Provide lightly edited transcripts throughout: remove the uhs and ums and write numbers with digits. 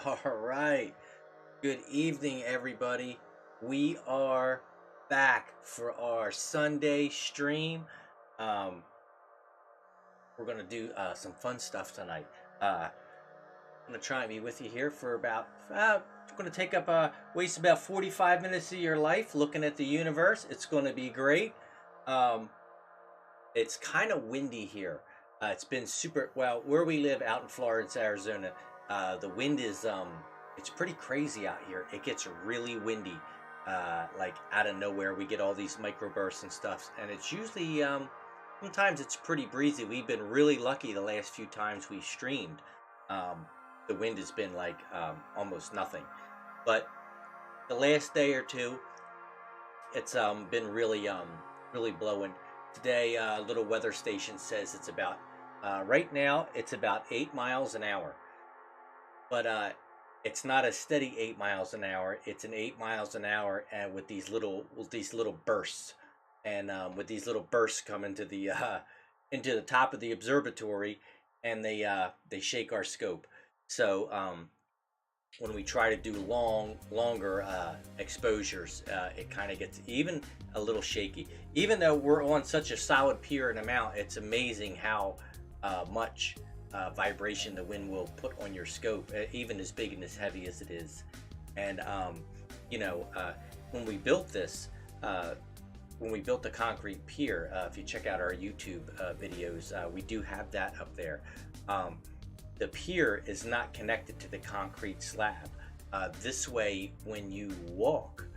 All right. Good evening, everybody. We are back for our Sunday stream. Um, we're going to do some fun stuff tonight. I'm going to try and be with you here for about, we're going to take up, waste about 45 minutes of your life looking at the universe. It's going to be great. Um, it's kind of windy here. It's been super, well, where we live out in Florence, Arizona, the wind is, it's pretty crazy out here. It gets really windy, like out of nowhere. We get all these microbursts and stuff, and it's usually, sometimes it's pretty breezy. We've been really lucky the last few times we streamed. Um, the wind has been like almost nothing, but the last day or two, it's been really blowing. Today, little weather station says it's about right now it's about 8 miles an hour, but it's not a steady 8 miles an hour. It's an 8 miles an hour, and with these little bursts, and with these little bursts come into the top of the observatory, and they shake our scope. So when we try to do longer exposures, it kind of gets even a little shaky. Even though we're on such a solid pier and amount, it's amazing how much vibration the wind will put on your scope, even as big and as heavy as it is. And you know, when we built this, when we built the concrete pier, if you check out our YouTube videos, we do have that up there. The pier is not connected to the concrete slab. This way, when you walk,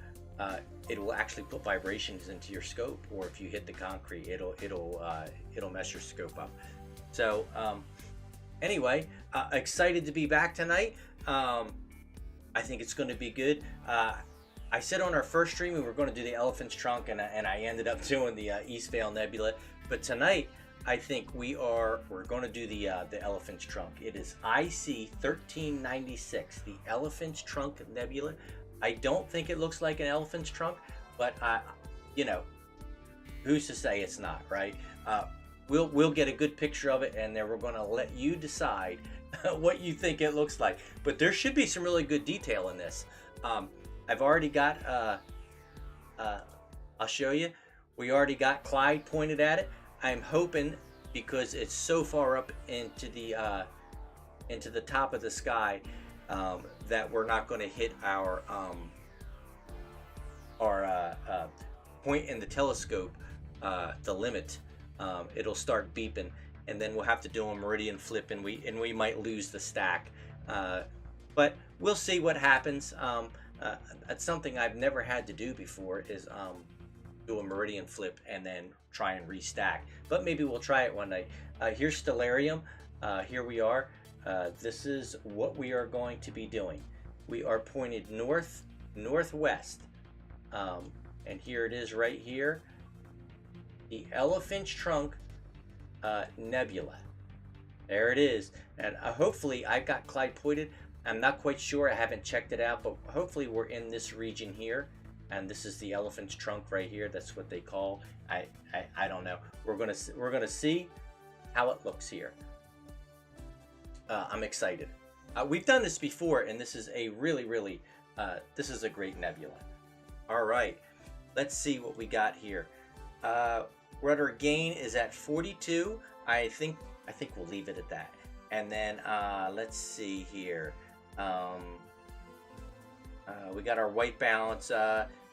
it will actually put vibrations into your scope, or if you hit the concrete, it'll mess your scope up. So anyway, excited to be back tonight. I think it's going to be good. I said on our first stream we were going to do the Elephant's Trunk, and I ended up doing the East Vale Nebula. But tonight, I think we're going to do the Elephant's Trunk. It is IC 1396, the Elephant's Trunk Nebula. I don't think it looks like an elephant's trunk, but you know, who's to say it's not, right? We'll get a good picture of it, and then we're going to let you decide what you think it looks like. But there should be some really good detail in this. I've already got. I'll show you. We already got Clyde pointed at it. I'm hoping, because it's so far up into the top of the sky, that we're not going to hit our point in the telescope, the limit. It'll start beeping, and then we'll have to do a meridian flip, and we might lose the stack. But we'll see what happens. That's something I've never had to do before, is do a meridian flip and then try and restack. But maybe we'll try it one night. Here's Stellarium. Here we are. This is what we are going to be doing. We are pointed northwest, and here it is right here, the Elephant's Trunk Nebula. There it is. And hopefully I've got Clyde pointed. I'm not quite sure, I haven't checked it out, but hopefully we're in this region here, and this is the Elephant's Trunk right here. That's what they call. I don't know. We're gonna see how it looks here. I'm excited. We've done this before, and this is a really this is a great nebula. All right, let's see what we got here. Rudder gain is at 42. I think we'll leave it at that. And then let's see here. We got our white balance.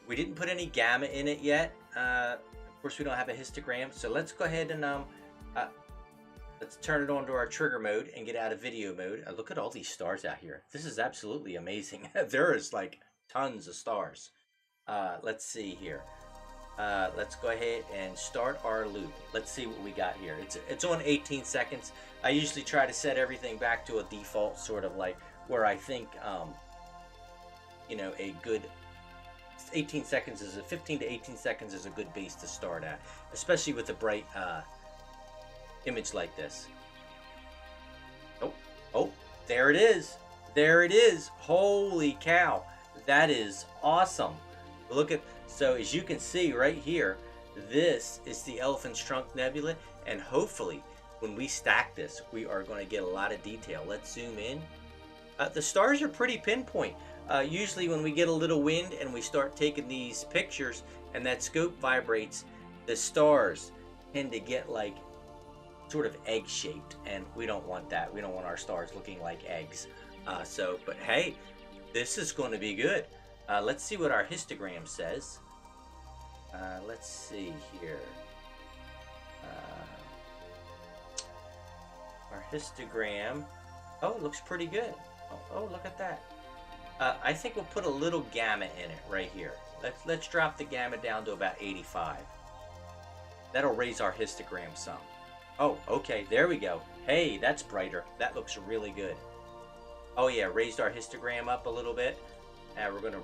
We didn't put any gamma in it yet. Of course, we don't have a histogram, so let's go ahead and let's turn it on to our trigger mode and get out of video mode. Look at all these stars out here. This is absolutely amazing. There is like tons of stars. Let's see here. Let's go ahead and start our loop. Let's see what we got here. It's on 18 seconds. I usually try to set everything back to a default, sort of like where I think, you know, a good 18 seconds is 15 to 18 seconds is a good base to start at, especially with a bright image like this. Oh, there it is. There it is. Holy cow. That is awesome. Look at, so as you can see right here, this is the Elephant's Trunk Nebula, and hopefully when we stack this, we are going to get a lot of detail. Let's zoom in. The stars are pretty pinpoint. Usually when we get a little wind and we start taking these pictures and that scope vibrates, the stars tend to get like sort of egg shaped, and we don't want that. We don't want our stars looking like eggs. But hey, this is going to be good. Let's see what our histogram says. Let's see here. Our histogram. Oh, it looks pretty good. Oh, look at that. I think we'll put a little gamma in it right here. Let's drop the gamma down to about 85. That'll raise our histogram some. Oh, okay, there we go. Hey, that's brighter. That looks really good. Oh yeah, raised our histogram up a little bit. And we're gonna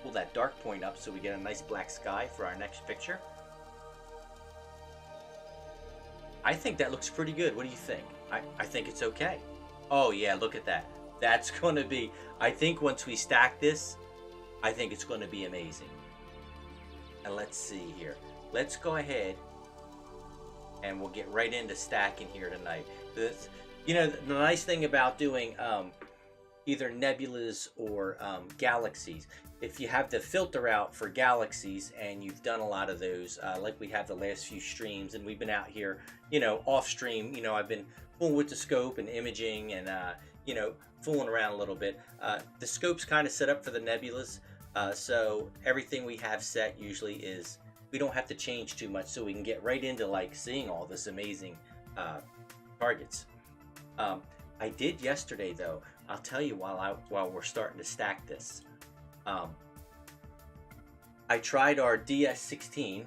pull that dark point up so we get a nice black sky for our next picture. I think that looks pretty good. What do you think? I think it's okay. Oh yeah, look at that. That's gonna be, I think once we stack this, I think it's gonna be amazing. And let's see here. Let's go ahead and we'll get right into stacking here tonight. You know, the nice thing about doing either nebulas or galaxies, if you have the filter out for galaxies and you've done a lot of those, like we have the last few streams, and we've been out here, you know, off stream, you know, I've been fooling with the scope and imaging and, you know, fooling around a little bit. The scope's kind of set up for the nebulas, so everything we have set usually is, we don't have to change too much, so we can get right into like seeing all this amazing targets. I did yesterday though, I'll tell you while we're starting to stack this. I tried our DS16.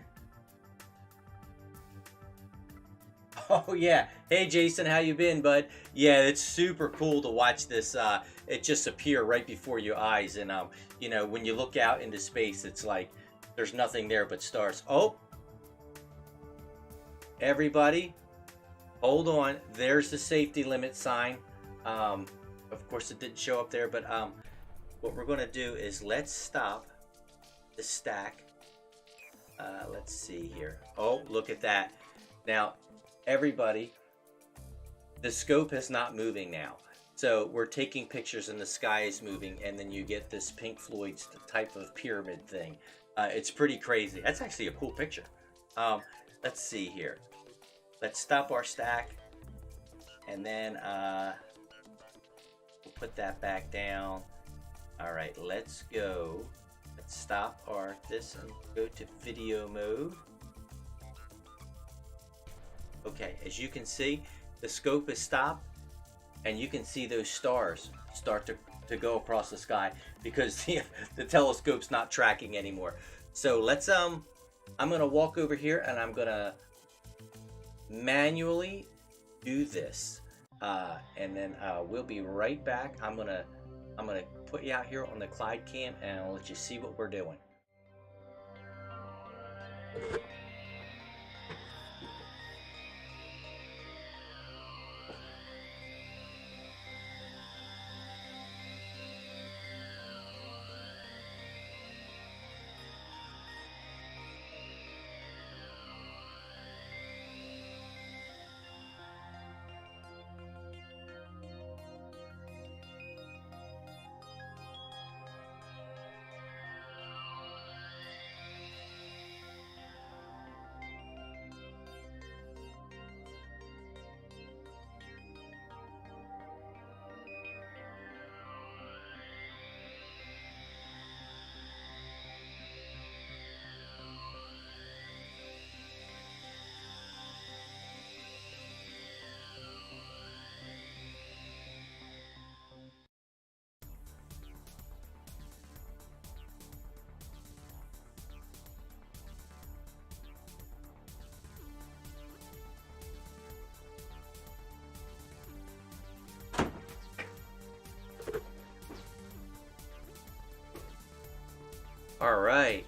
Oh yeah, hey Jason, how you been, bud? Yeah, it's super cool to watch this. It just appear right before your eyes, and you know, when you look out into space, it's like there's nothing there but stars. Oh, everybody, hold on. There's the safety limit sign. Of course, it didn't show up there, but what we're going to do is let's stop the stack. Let's see here. Oh, look at that. Now, everybody, the scope is not moving now. So we're taking pictures and the sky is moving, and then you get this Pink Floyd's type of pyramid thing. It's pretty crazy. That's actually a cool picture. Let's see here. Let's stop our stack, and then we'll put that back down. All right, let's go. Let's stop this and go to video mode. Okay, as you can see, the scope is stopped, and you can see those stars start to go across the sky because the telescope's not tracking anymore. So let's I'm gonna walk over here and I'm gonna manually do this, and then we'll be right back. I'm gonna put you out here on the Clyde cam and I'll let you see what we're doing. All right.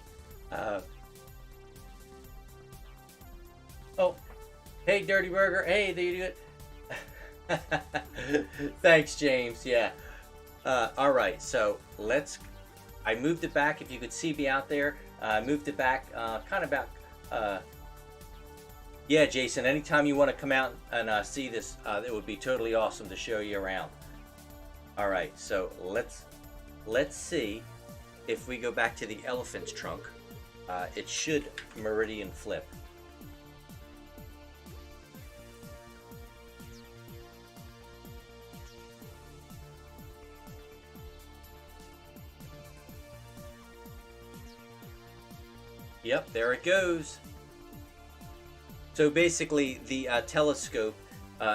Oh, hey, Dirty Burger. Hey, do you do it? Thanks, James. Yeah. All right. So I moved it back. If you could see me out there, I moved it back, kind of about. Yeah, Jason. Anytime you want to come out and see this, it would be totally awesome to show you around. All right, so let's see if we go back to the elephant's trunk. It should meridian flip. Yep, there it goes. So basically, the telescope,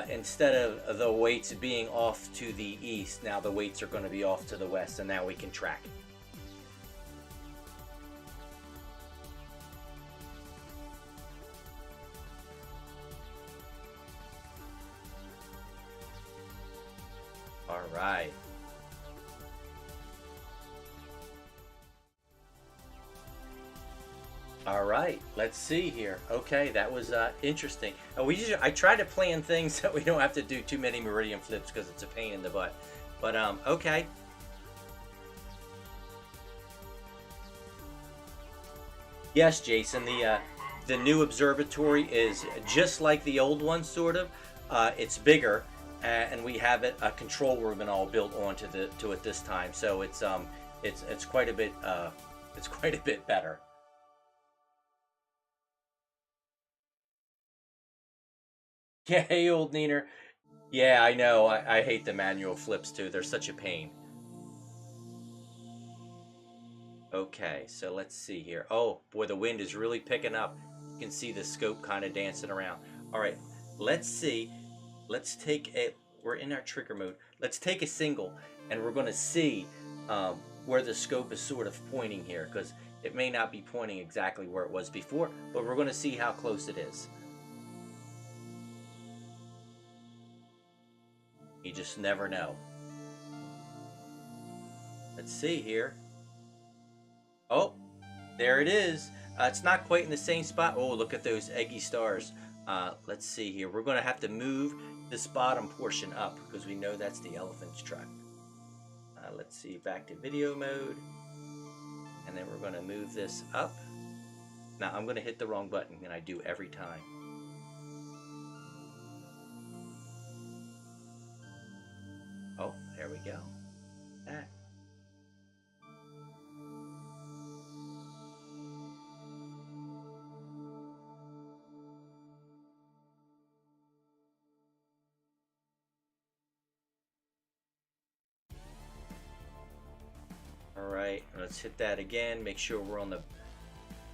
instead of the weights being off to the east, now the weights are going to be off to the west, and now we can track it. All right. All right, let's see here. Okay, that was interesting. I try to plan things that we don't have to do too many meridian flips because it's a pain in the butt. But okay. Yes, Jason. The new observatory is just like the old one, sort of. It's bigger, and we have a control room and all built onto to it this time. So it's quite a bit it's quite a bit better. Yeah, hey, old Neener. Yeah, I know. I hate the manual flips too. They're such a pain. Okay, so let's see here. Oh, boy, the wind is really picking up. You can see the scope kind of dancing around. All right, let's see. Let's take a, we're in our trigger mode. Let's take a single and we're going to see where the scope is sort of pointing here because it may not be pointing exactly where it was before, but we're going to see how close it is. You just never know. Let's see here. Oh, there it is. It's not quite in the same spot. Oh, look at those eggy stars. Let's see here. We're going to have to move this bottom portion up because we know that's the elephant's trunk. Let's see, back to video mode. And then we're going to move this up. Now, I'm going to hit the wrong button, and I do every time. Oh, there we go. That. All right, let's hit that again. Make sure we're on the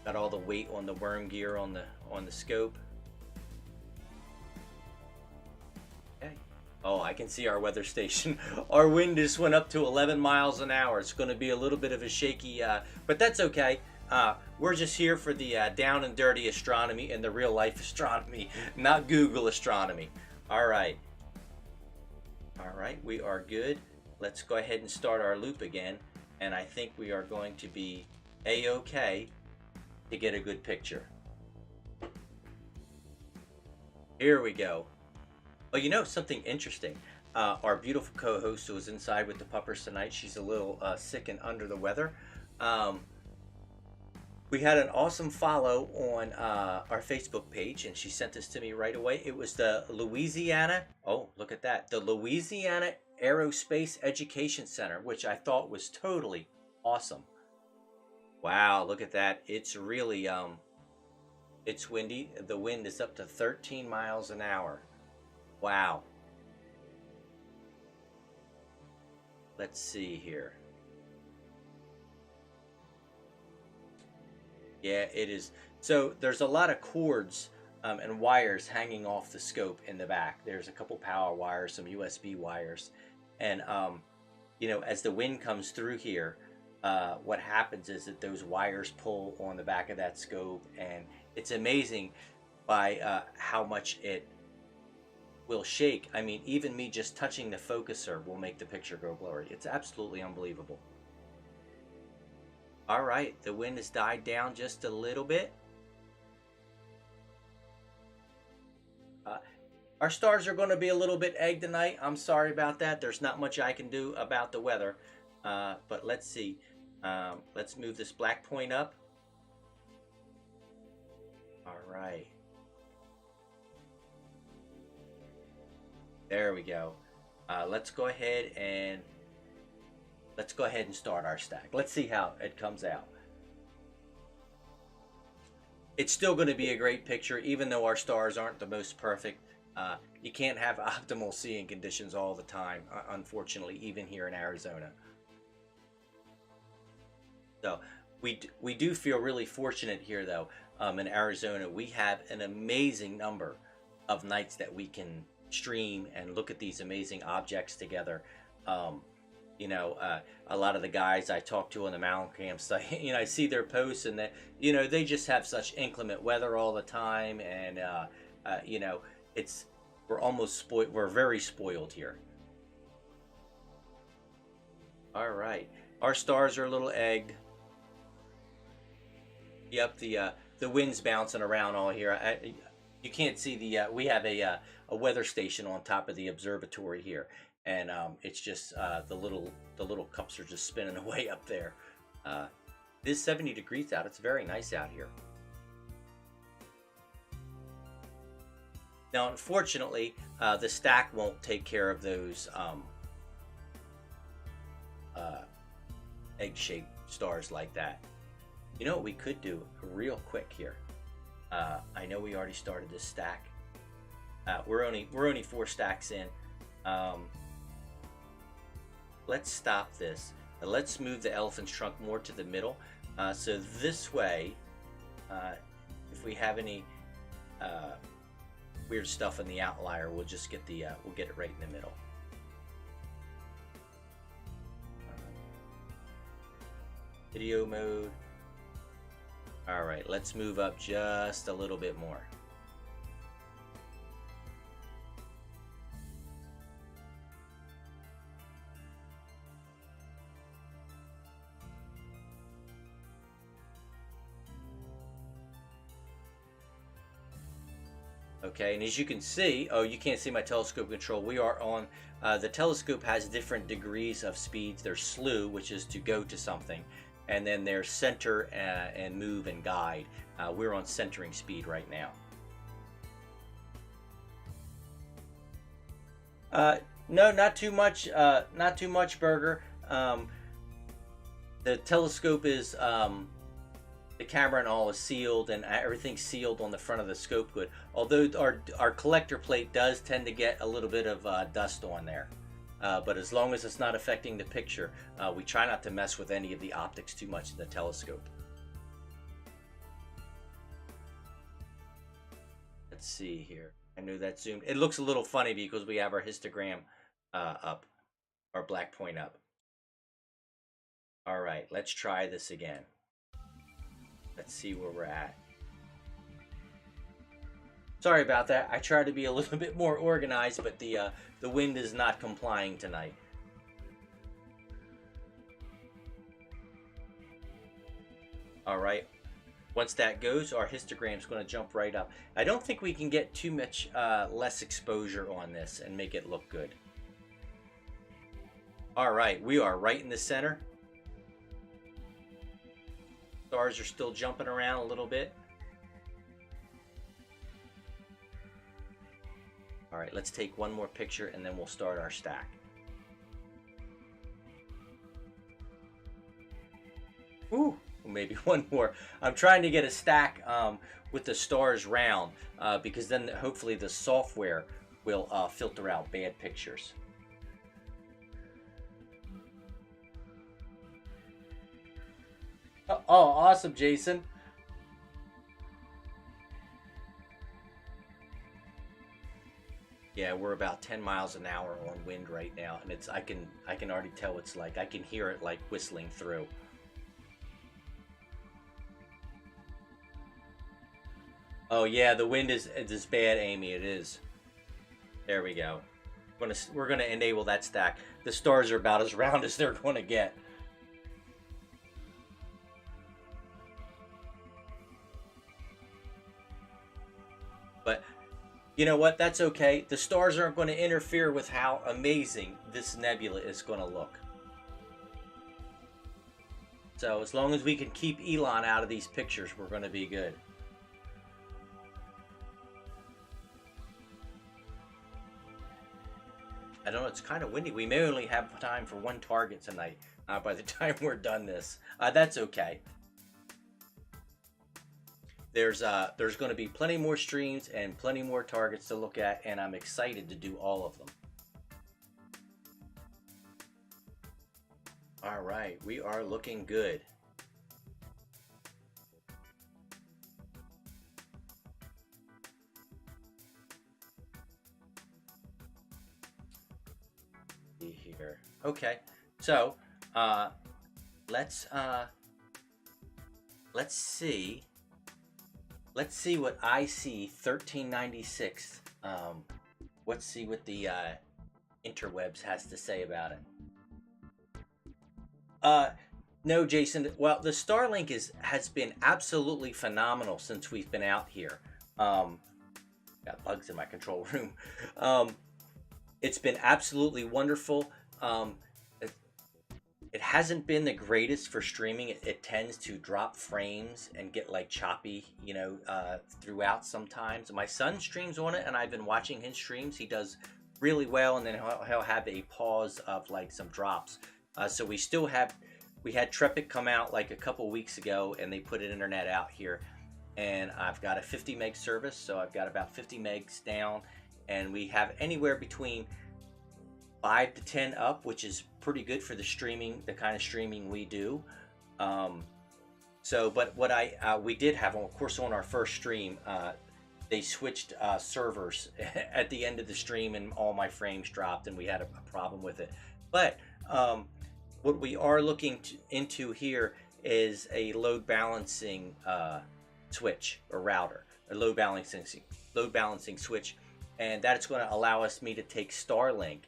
got all the weight on the worm gear on the scope. Okay. Oh, I can see our weather station. Our wind just went up to 11 miles an hour. It's going to be a little bit of a shaky, but that's okay. We're just here for the down and dirty astronomy and the real life astronomy, not Google astronomy. All right. All right, we are good. Let's go ahead and start our loop again. And I think we are going to be A-OK to get a good picture. Here we go. Oh, you know something interesting? Our beautiful co-host who was inside with the puppers tonight, she's a little sick and under the weather. We had an awesome follow on our Facebook page, and she sent this to me right away. It was the Louisiana, oh, look at that, the Louisiana Aerospace Education Center, which I thought was totally awesome. Wow, look at that. It's really, it's windy. The wind is up to 13 miles an hour. Wow. Let's see here. Yeah, it is. So there's a lot of cords and wires hanging off the scope in the back. There's a couple power wires, some USB wires. And, you know, as the wind comes through here, what happens is that those wires pull on the back of that scope. And it's amazing by how much it will shake. I mean, even me just touching the focuser will make the picture go blurry. It's absolutely unbelievable. All right, the wind has died down just a little bit. Our stars are going to be a little bit egg tonight. I'm sorry about that. There's not much I can do about the weather. But let's see. Let's move this black point up. All right. There we go. Let's go ahead and let's go ahead and start our stack. Let's see how it comes out. It's still going to be a great picture, even though our stars aren't the most perfect. You can't have optimal seeing conditions all the time, unfortunately, even here in Arizona. So we do feel really fortunate here, though, in Arizona. We have an amazing number of nights that we can stream and look at these amazing objects together. You know, a lot of the guys I talk to on the mountain campsite, you know, I see their posts, and that, you know, they just have such inclement weather all the time, and you know, we're almost spoiled. We're very spoiled here. All right, our stars are a little egged. Yep, the wind's bouncing around all here. You can't see we have a weather station on top of the observatory here, and it's just the little cups are just spinning away up there. It is 70 degrees out. It's very nice out here. Now, unfortunately, the stack won't take care of those egg-shaped stars like that. You know what we could do real quick here? I know we already started this stack. We're only 4 stacks in. Let's stop this. Let's move the elephant's trunk more to the middle. So this way, if we have any weird stuff in the outlier, we'll just get we'll get it right in the middle. Video mode. All right, let's move up just a little bit more. Okay, and as you can see, oh, you can't see my telescope control. We are on, the telescope has different degrees of speeds. There's slew, which is to go to something, and then there's center and move and guide. We're on centering speed right now. No, not too much. Not too much, Burger. The telescope is the camera and all is sealed, and everything's sealed on the front of the scope hood. Although our collector plate does tend to get a little bit of dust on there. But as long as it's not affecting the picture, we try not to mess with any of the optics too much in the telescope. Let's see here. I know that zoomed. It looks a little funny because we have our histogram up, our black point up. All right, let's try this again. Let's see where we're at. Sorry about that. I try to be a little bit more organized, but the wind is not complying tonight. All right. Once that goes, our histogram's going to jump right up. I don't think we can get too much less exposure on this and make it look good. All right, we are right in the center. Stars are still jumping around a little bit. All right, let's take one more picture and then we'll start our stack. Ooh, maybe one more. I'm trying to get a stack with the stars round because then hopefully the software will filter out bad pictures. Oh, awesome, Jason. Yeah, we're about 10 miles an hour on wind right now, and I can already tell it's like I can hear it like whistling through. Oh yeah, the wind is bad, Amy. It is. There we go. We're gonna enable that stack. The stars are about as round as they're gonna get. But you know what? That's okay. The stars aren't going to interfere with how amazing this nebula is going to look. So as long as we can keep Elon out of these pictures, we're going to be good. I don't know, it's kind of windy. We may only have time for one target tonight by the time we're done this. That's okay. There's going to be plenty more streams and plenty more targets to look at, and I'm excited to do all of them. All right, we are looking good. See here. Okay, so let's see. Let's see what IC 1396. Let's see what the interwebs has to say about it. No, Jason. Well, the Starlink has been absolutely phenomenal since we've been out here. Got bugs in my control room. It's been absolutely wonderful. It hasn't been the greatest for streaming. It tends to drop frames and get like choppy, you know, throughout sometimes. My son streams on it, and I've been watching his streams. He does really well, and then he'll have a pause of like some drops. So we had Trepic come out like a couple weeks ago, and they put an internet out here, and I've got a 50 meg service, so I've got about 50 megs down, and we have anywhere between 5 to 10 up, which is pretty good for the streaming, the kind of streaming we do. But what we did have, of course, on our first stream, they switched servers at the end of the stream, and all my frames dropped, and we had a problem with it. But what we are looking into here is a load balancing switch or router, a load balancing switch, and that's going to allow me to take Starlink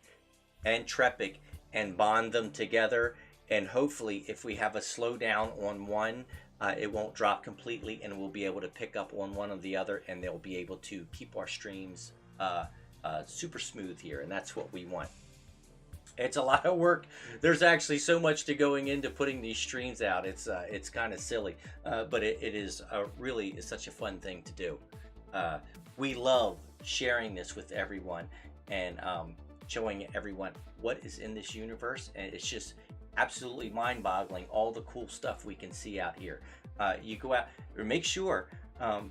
and Trepic and bond them together, and hopefully if we have a slowdown on one, it won't drop completely, and we'll be able to pick up on one of the other, and they'll be able to keep our streams super smooth here, and that's what we want. It's a lot of work. There's actually so much to going into putting these streams out. It's kind of silly, but it is really such a fun thing to do. We love sharing this with everyone, and showing everyone what is in this universe, and it's just absolutely mind-boggling, all the cool stuff we can see out here. You go out, or make sure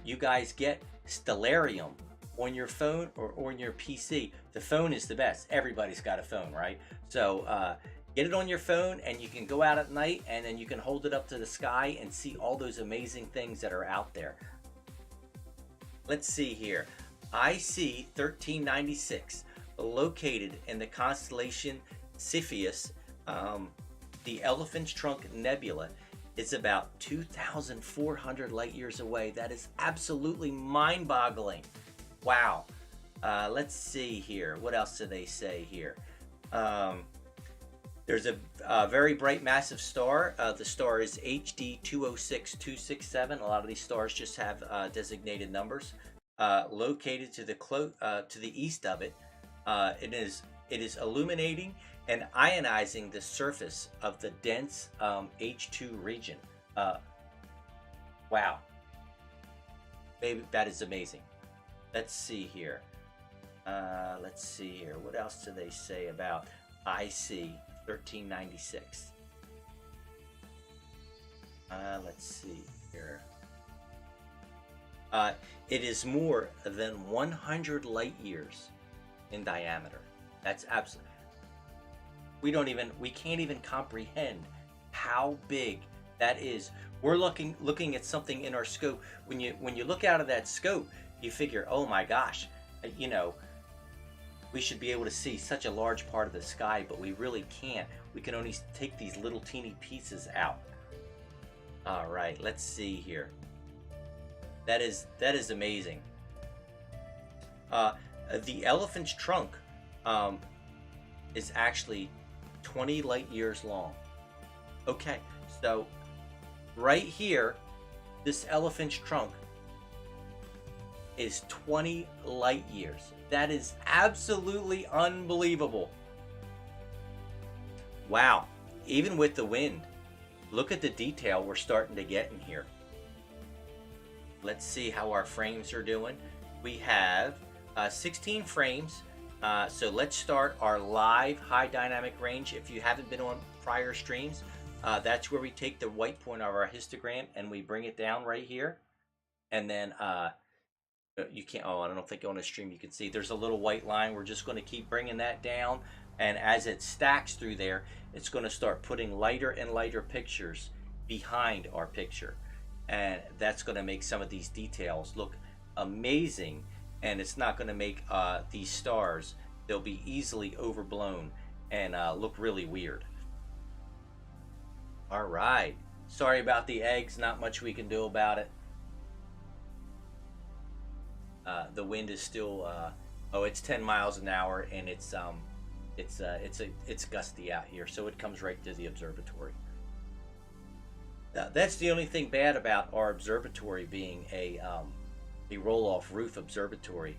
you guys get Stellarium on your phone or on your PC. The phone is the best. Everybody's got a phone, right? So get it on your phone, and you can go out at night, and then you can hold it up to the sky and see all those amazing things that are out there. Let's see here. IC 1396, located in the constellation Cepheus, the Elephant's Trunk Nebula, is about 2,400 light years away. That is absolutely mind-boggling. Wow. Let's see here. What else do they say here? There's a very bright, massive star. The star is HD 206267. A lot of these stars just have designated numbers. Located to the east of it, it is illuminating and ionizing the surface of the dense H2 region. Wow. Baby, that is amazing. Let's see here. What else do they say about IC 1396? Let's see here. It is more than 100 light years in diameter. That's absolutely. We can't even comprehend how big that is. We're looking at something in our scope. When you look out of that scope, you figure, oh my gosh, you know, we should be able to see such a large part of the sky, but we really can't. We can only take these little teeny pieces out. All right, let's see here. That is amazing. The Elephant's Trunk is actually 20 light years long. Okay, so right here, this Elephant's Trunk is 20 light years. That is absolutely unbelievable. Wow, even with the wind, look at the detail we're starting to get in here. Let's see how our frames are doing. We have 16 frames, So let's start our live high dynamic range. If you haven't been on prior streams, that's where we take the white point of our histogram and we bring it down right here. And then you can't, oh, I don't think on a stream you can see, there's a little white line. We're just going to keep bringing that down. And as it stacks through there, it's going to start putting lighter and lighter pictures behind our picture. And that's going to make some of these details look amazing. And it's not going to make these stars, they'll be easily overblown and look really weird. All right. Sorry about the eggs. Not much we can do about it. The wind is still, oh, it's 10 miles an hour, and it's gusty out here, so it comes right to the observatory. That's the only thing bad about our observatory being a roll-off roof observatory.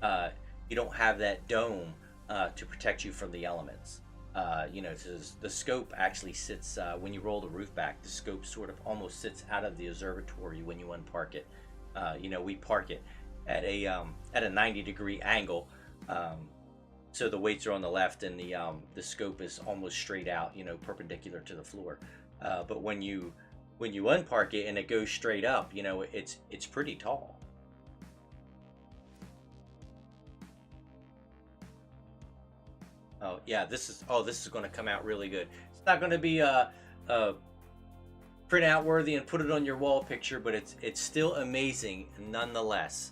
You don't have that dome to protect you from the elements. You know, the scope actually sits, when you roll the roof back, the scope sort of almost sits out of the observatory when you unpark it. You know, we park it at a 90-degree angle, so the weights are on the left and the scope is almost straight out, you know, perpendicular to the floor. But when you unpark it and it goes straight up, you know, it's pretty tall. Oh yeah, this is going to come out really good. It's not going to be print out worthy and put it on your wall picture, but it's still amazing nonetheless.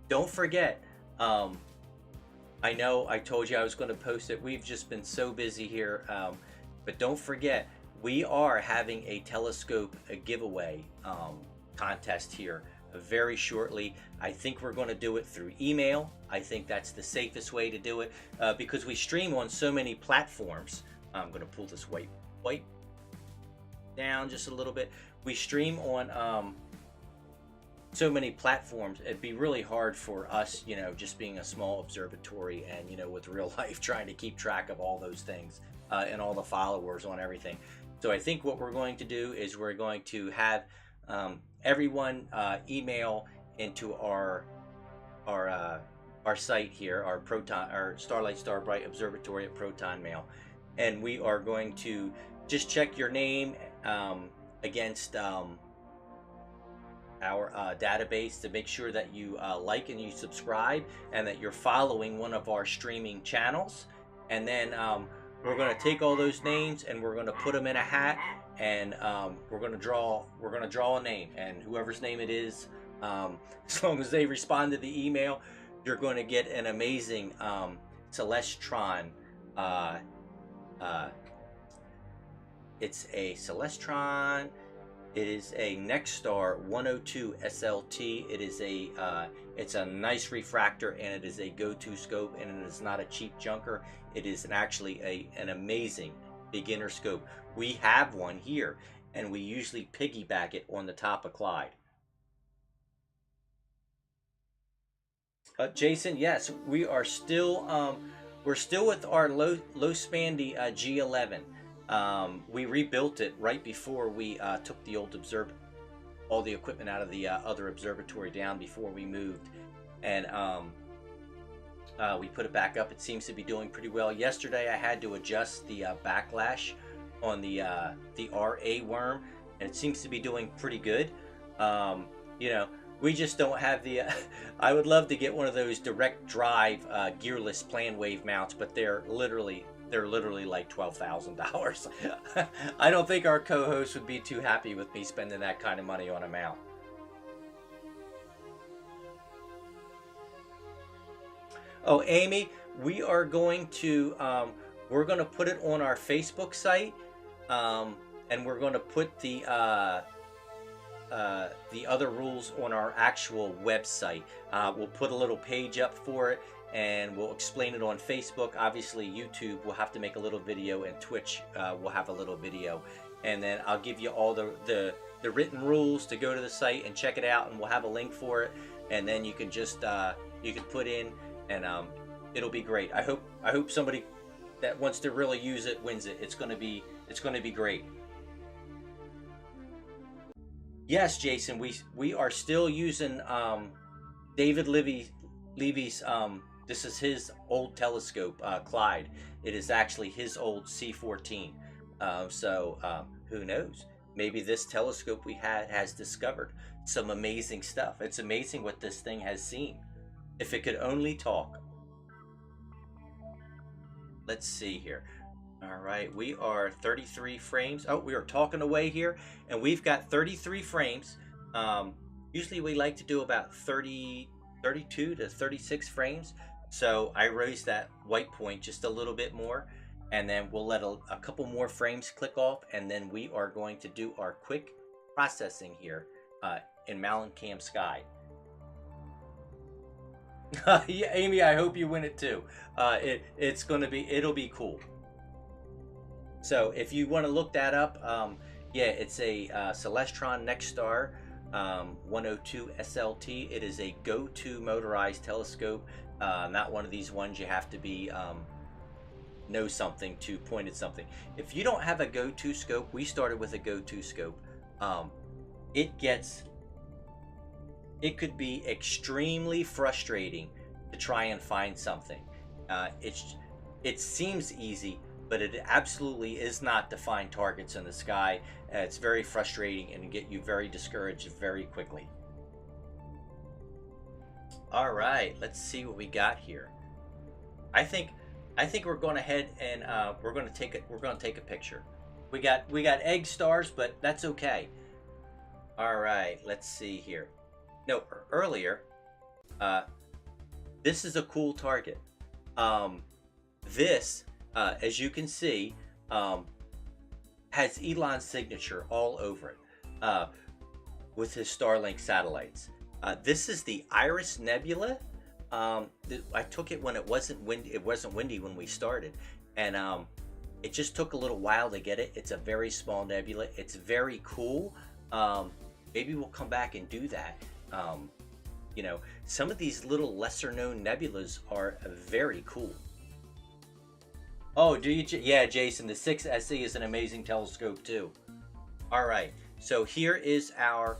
Don't forget, I know I told you I was going to post it. We've just been so busy here, but don't forget, we are having a telescope giveaway contest here very shortly. I think we're going to do it through email. I think that's the safest way to do it because we stream on so many platforms. I'm going to pull this white down just a little bit. We stream on so many platforms. It'd be really hard for us, you know, just being a small observatory and, you know, with real life trying to keep track of all those things and all the followers on everything. So I think what we're going to do is we're going to have everyone email into our site here, our Starlight Starbright Observatory at Proton Mail, and we are going to just check your name against our database to make sure that you like and you subscribe and that you're following one of our streaming channels. And then we're going to take all those names and we're going to put them in a hat, and we're going to draw a name, and whoever's name it is, as long as they respond to the email, you're going to get an amazing Celestron. It's a Celestron. It is a Nexstar 102 SLT. It is it's a nice refractor, and it is a go-to scope, and it is not a cheap junker. It is actually an amazing beginner scope. We have one here, and we usually piggyback it on the top of Clyde. Jason, yes, we are still we're still with our low spandy G11. We rebuilt it right before we took the old all the equipment out of the other observatory down before we moved, and we put it back up. It seems to be doing pretty well. Yesterday I had to adjust the backlash on the RA worm, and it seems to be doing pretty good. You know, we just don't have the I would love to get one of those direct drive gearless Planwave mounts, but they're literally like $12,000. I don't think our co-host would be too happy with me spending that kind of money on a mount. Oh, Amy, we are going to we're going to put it on our Facebook site, and we're going to put the other rules on our actual website. We'll put a little page up for it, and we'll explain it on Facebook. Obviously, YouTube will have to make a little video, and Twitch will have a little video. And then I'll give you all the written rules to go to the site and check it out, and we'll have a link for it. And then you can just you can put in, and it'll be great. I hope somebody that wants to really use it wins it. It's gonna be great. Yes, Jason, we are still using David Levy's this is his old telescope, Clyde. It is actually his old C14. Who knows? Maybe this telescope we had has discovered some amazing stuff. It's amazing what this thing has seen. If it could only talk. Let's see here. All right, we are 33 frames. Oh, we are talking away here, and we've got 33 frames. Usually we like to do about 32 to 36 frames. So I raised that white point just a little bit more, and then we'll let a couple more frames click off, and then we are going to do our quick processing here in Malincam Sky. Yeah, Amy, I hope you win it too. It'll be cool. So if you want to look that up, yeah, it's a Celestron NexStar 102 SLT. It is a go-to motorized telescope. Not one of these ones you have to be know something to point at something. If you don't have a go-to scope, we started with a go-to scope. It could be extremely frustrating to try and find something. It seems easy, but it absolutely is not to find targets in the sky. It's very frustrating and get you very discouraged very quickly. All right, let's see what we got here. I think we're going ahead and we're going to take a picture. We got egg stars, but that's okay. All right, let's see here. No, earlier, this is a cool target. This, as you can see, has Elon's signature all over it with his Starlink satellites. This is the Iris Nebula. I took it when it wasn't windy. It wasn't windy when we started, and it just took a little while to get it. It's a very small nebula. It's very cool. Maybe we'll come back and do that. You know, some of these little lesser known nebulas are very cool. Oh, do you? Yeah, Jason, the 6SE is an amazing telescope too. All right, so here is our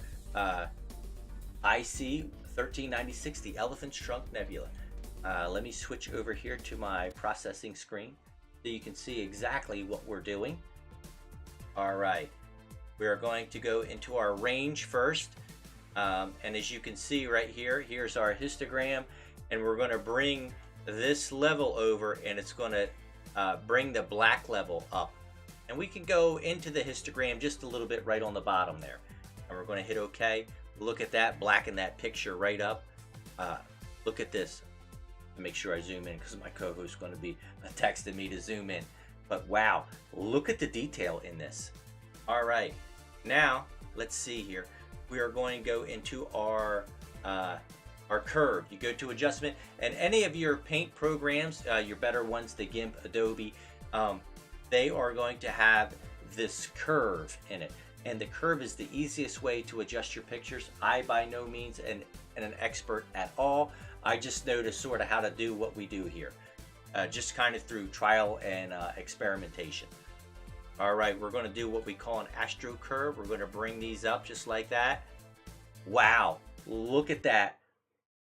IC 1396, the Elephant's Trunk Nebula. Let me switch over here to my processing screen so you can see exactly what we're doing. All right, we are going to go into our range first. And as you can see right here, here's our histogram, and we're going to bring this level over, and it's going to bring the black level up. And we can go into the histogram just a little bit right on the bottom there. And we're going to hit OK. Look at that, blacken that picture right up. Look at this. Make sure I zoom in because my co-host is going to be texting me to zoom in. But wow, look at the detail in this. All right, now let's see here. We are going to go into our curve. You go to adjustment, and any of your paint programs, your better ones, the GIMP, Adobe, they are going to have this curve in it. And the curve is the easiest way to adjust your pictures. I by no means am an expert at all. I just know to sort of how to do what we do here, just kind of through trial and experimentation. All right, we're going to do what we call an astro curve. We're going to bring these up just like that. Wow, look at that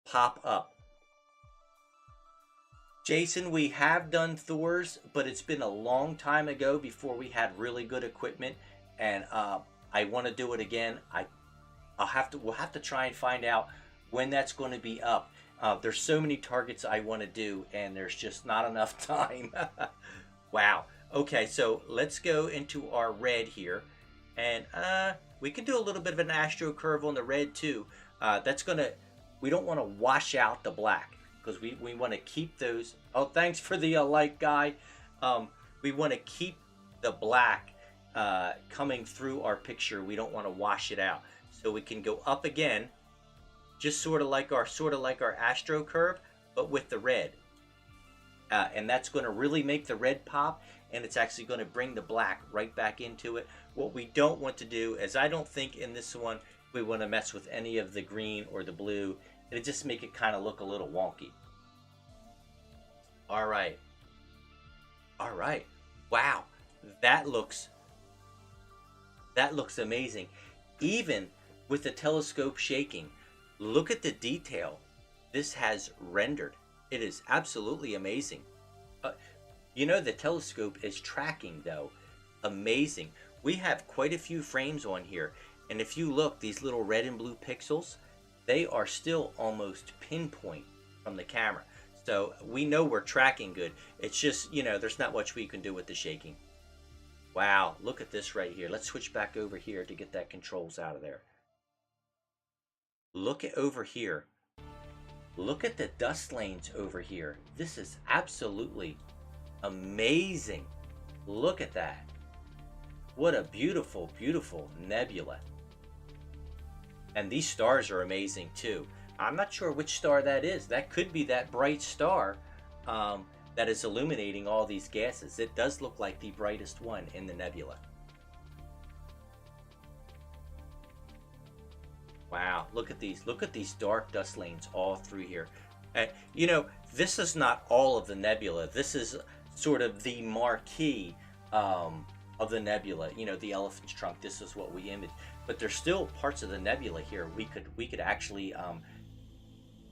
pop up. Jason, we have done Thor's, but it's been a long time ago before we had really good equipment, and I want to do it again. We'll have to try and find out when that's going to be up. There's so many targets I want to do, and there's just not enough time. Wow. Okay, so let's go into our red here, and we can do a little bit of an astro curve on the red too. We don't want to wash out the black because we want to keep those. Oh, thanks for the like, guy. We want to keep the black coming through our picture. We don't want to wash it out, so we can go up again, just sort of like our astro curve, but with the red. And that's going to really make the red pop, and it's actually going to bring the black right back into it. What we don't want to do is, I don't think in this one we want to mess with any of the green or the blue. It'll just make it kind of look a little wonky. All right. Wow, that looks amazing. Even with the telescope shaking, look at the detail this has rendered. It is absolutely amazing. Uh, you know, the telescope is tracking though. Amazing. We have quite a few frames on here. And if you look, these little red and blue pixels, they are still almost pinpoint from the camera. So we know we're tracking good. It's just, you know, there's not much we can do with the shaking. Wow, look at this right here. Let's switch back over here to get that controls out of there. Look at over here. Look at the dust lanes over here. This is absolutely amazing. Look at that. What a beautiful, beautiful nebula. And these stars are amazing too. I'm not sure which star that is. That could be that bright star that is illuminating all these gases. It does look like the brightest one in the nebula. Wow, look at these. Look at these dark dust lanes all through here. And you know, this is not all of the nebula. This is sort of the marquee of the nebula. You know, the elephant's trunk. This is what we image. But there's still parts of the nebula here we could actually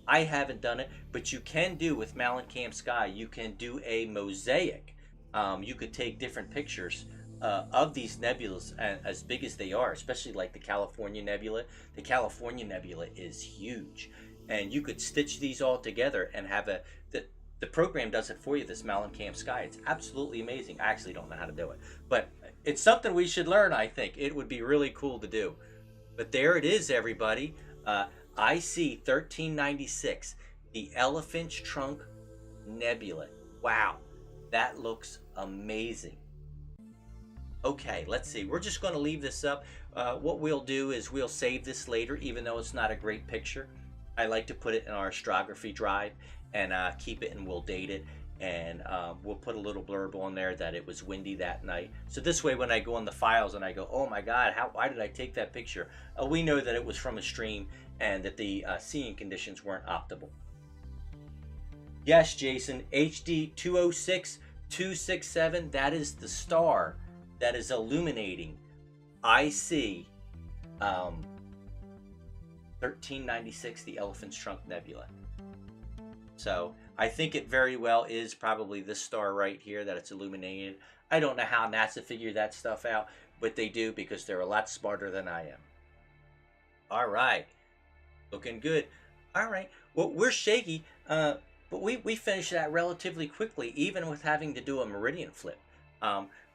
I haven't done it, but you can do with Mellencamp Sky. You can do a mosaic. You could take different pictures of these nebulas as big as they are, especially like the California Nebula. The California Nebula is huge, and you could stitch these all together and have the program does it for you. This Mellencamp Sky. It's absolutely amazing. I actually don't know how to do it, but it's something we should learn. I think it would be really cool to do. But there it is, everybody. IC 1396, the Elephant's Trunk Nebula. Wow, that looks amazing. Okay, let's see. We're just going to leave this up. What we'll do is we'll save this later, even though it's not a great picture. I like to put it in our astrography drive and keep it, and we'll date it. And we'll put a little blurb on there that it was windy that night. So this way, when I go on the files and I go, oh my God, why did I take that picture? We know that it was from a stream and that the seeing conditions weren't optimal. Yes, Jason, HD 206267, that is the star that is illuminating IC 1396, the Elephant's Trunk Nebula. So I think it very well is probably this star right here that it's illuminated. I don't know how NASA figured that stuff out, but they do, because they're a lot smarter than I am. All right, looking good. All right, well, we're shaky, but we finished that relatively quickly, even with having to do a meridian flip.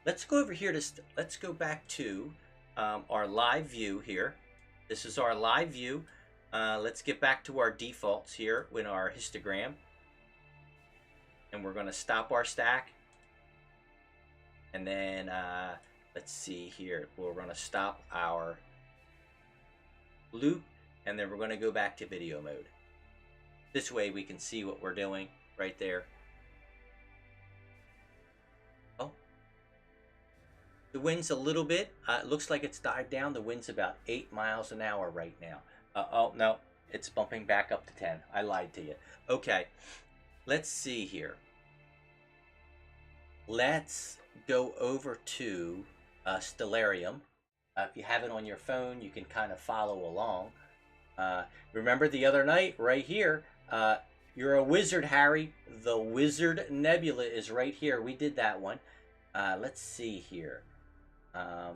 Let's go over here let's go back to our live view here. This is our live view. Let's get back to our defaults here in our histogram. And we're going to stop our stack. And then, let's see here. We're going to stop our loop. And then we're going to go back to video mode. This way we can see what we're doing right there. Oh. The wind's a little bit. It looks like it's died down. The wind's about 8 miles an hour right now. Oh, no. It's bumping back up to 10. I lied to you. Okay. Let's see here. Let's go over to Stellarium. If you have it on your phone, you can kind of follow along. Remember the other night, right here, you're a wizard, Harry. The Wizard Nebula is right here. We did that one. Let's see here. A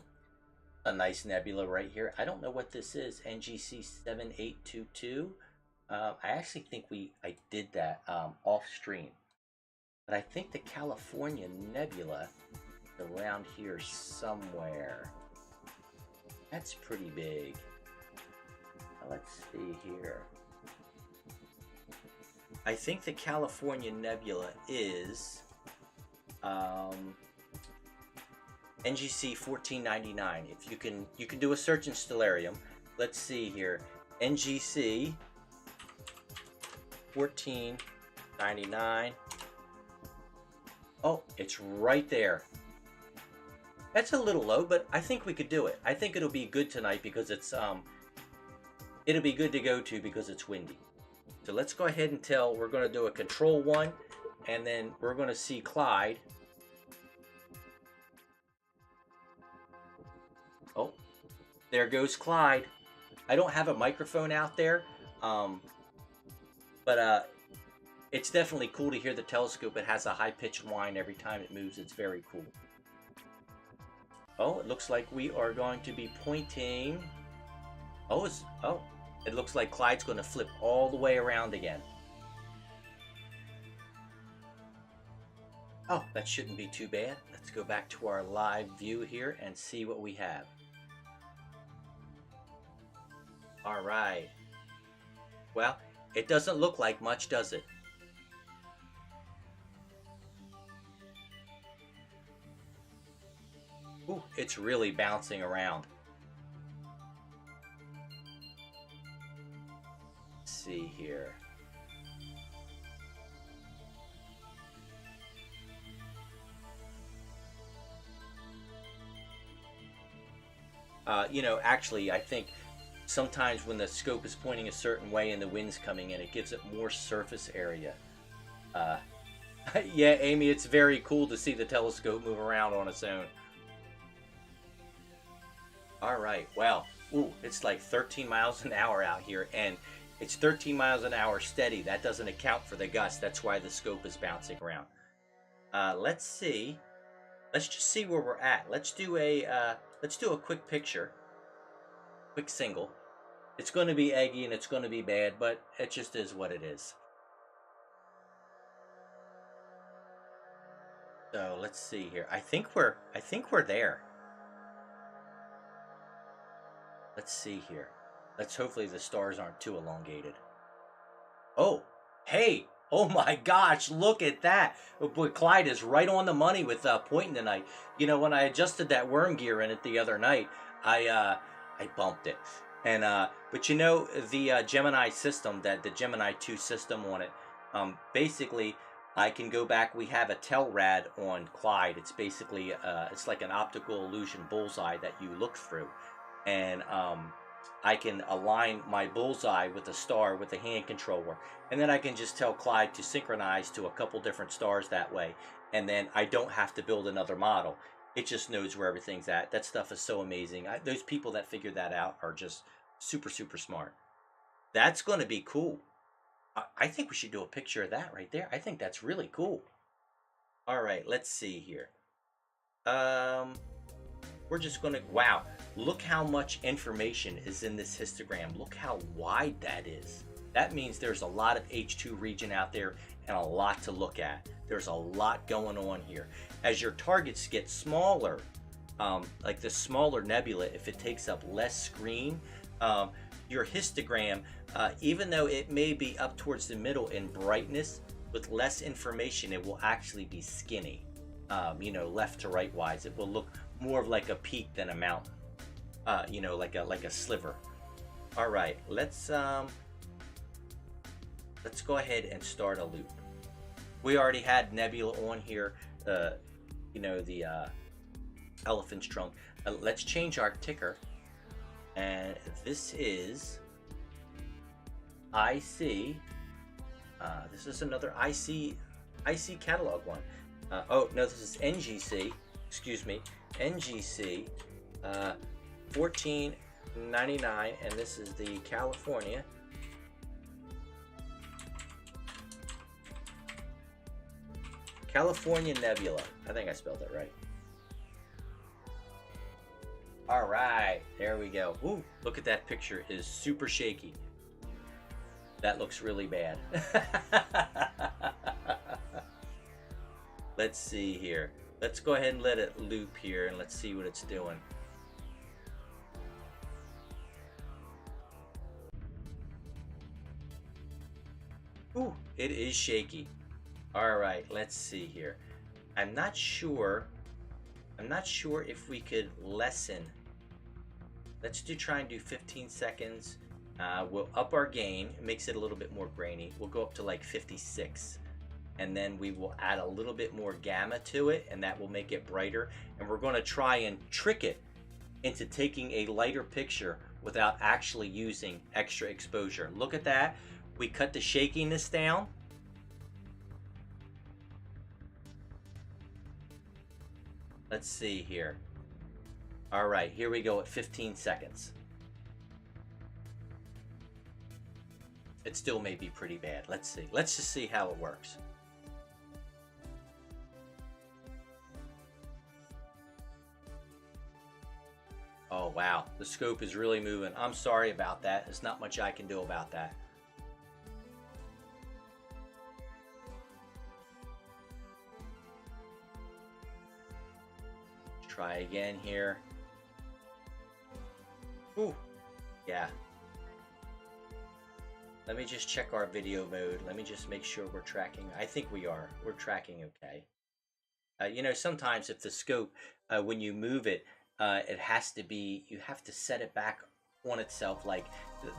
nice nebula right here. I don't know what this is. NGC 7822. I actually think I did that off stream. But I think the California Nebula is around here somewhere. That's pretty big. Let's see here. I think the California Nebula is NGC 1499. If you can do a search in Stellarium. Let's see here. NGC 1499. Oh, it's right there. That's a little low, but I think we could do it. I think it'll be good tonight because it's it'll be good to go to because it's windy. So let's go ahead and we're going to do a control 1, and then we're going to see Clyde. Oh, there goes Clyde. I don't have a microphone out there. But it's definitely cool to hear the telescope. It has a high-pitched whine every time it moves. It's very cool. Oh, it looks like we are going to be pointing. Oh, it looks like Clyde's going to flip all the way around again. Oh, that shouldn't be too bad. Let's go back to our live view here and see what we have. All right. Well, it doesn't look like much, does it? Ooh, it's really bouncing around. Let's see here. Actually, I think sometimes when the scope is pointing a certain way and the wind's coming in, it gives it more surface area. Uh, yeah, Amy, it's very cool to see the telescope move around on its own. All right, well, ooh, it's like 13 miles an hour out here, and it's 13 miles an hour steady. That doesn't account for the gust. That's why the scope is bouncing around. Let's see. Let's just see where we're at. Let's do a quick picture, quick single. It's going to be eggy and it's going to be bad, but it just is what it is. So let's see here. I think we're there. Let's see here. Let's hopefully the stars aren't too elongated. Oh, hey. Oh my gosh, look at that. Oh, boy, Clyde is right on the money with pointing tonight. When I adjusted that worm gear in it the other night, I bumped it. And but the Gemini system, that the Gemini 2 system on it, basically I can go back. We have a Telrad on Clyde. It's basically it's like an optical illusion bullseye that you look through, and I can align my bullseye with a star with the hand controller, and then I can just tell Clyde to synchronize to a couple different stars that way, and then I don't have to build another model. It just knows where everything's at. That stuff is so amazing. Those people that figure that out are just super, super smart. That's going to be cool. I think we should do a picture of that right there. I think that's really cool. All right, let's see here. We're just going to, wow, look how much information is in this histogram. Look how wide that is. That means there's a lot of H2 region out there and a lot to look at. There's a lot going on here. As your targets get smaller, like the smaller nebula, if it takes up less screen, your histogram, even though it may be up towards the middle in brightness, with less information, it will actually be skinny. Left to right wise, it will look more of like a peak than a mountain. Like a sliver. All right, let's go ahead and start a loop. We already had nebula on here. The elephant's trunk. Let's change our ticker, and this is IC. This is another IC catalog one. Oh no, this is NGC. Excuse me, NGC 1499, and this is the California. California Nebula. I think I spelled it right. All right, there we go. Ooh, look at that picture. It is super shaky. That looks really bad. Let's see here. Let's go ahead and let it loop here and let's see what it's doing. Ooh, it is shaky. All right, let's see here. I'm not sure if we could lessen. Let's try and do 15 seconds. We'll up our gain. It makes it a little bit more grainy. We'll go up to like 56. And then we will add a little bit more gamma to it, and that will make it brighter. And we're going to try and trick it into taking a lighter picture without actually using extra exposure. Look at that. We cut the shakiness down. Let's see here. All right, here we go at 15 seconds. It still may be pretty bad. Let's see. Let's just see how it works. Oh, wow. The scope is really moving. I'm sorry about that. There's not much I can do about that. Try again here. Ooh, yeah. Let me just check our video mode. Let me just make sure we're tracking. I think we are. We're tracking okay. You know, sometimes if the scope, when you move it, it has to be, you have to set it back on itself. Like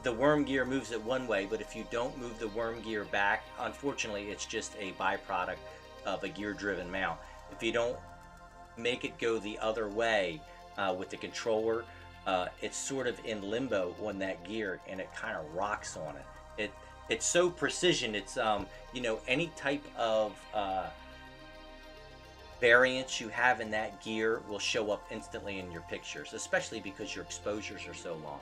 the worm gear moves it one way, but if you don't move the worm gear back, unfortunately, it's just a byproduct of a gear driven mount. If you don't make it go the other way with the controller, it's sort of in limbo on that gear and it kind of rocks on it. It's so precision. It's you know, any type of variance you have in that gear will show up instantly in your pictures, especially because your exposures are so long.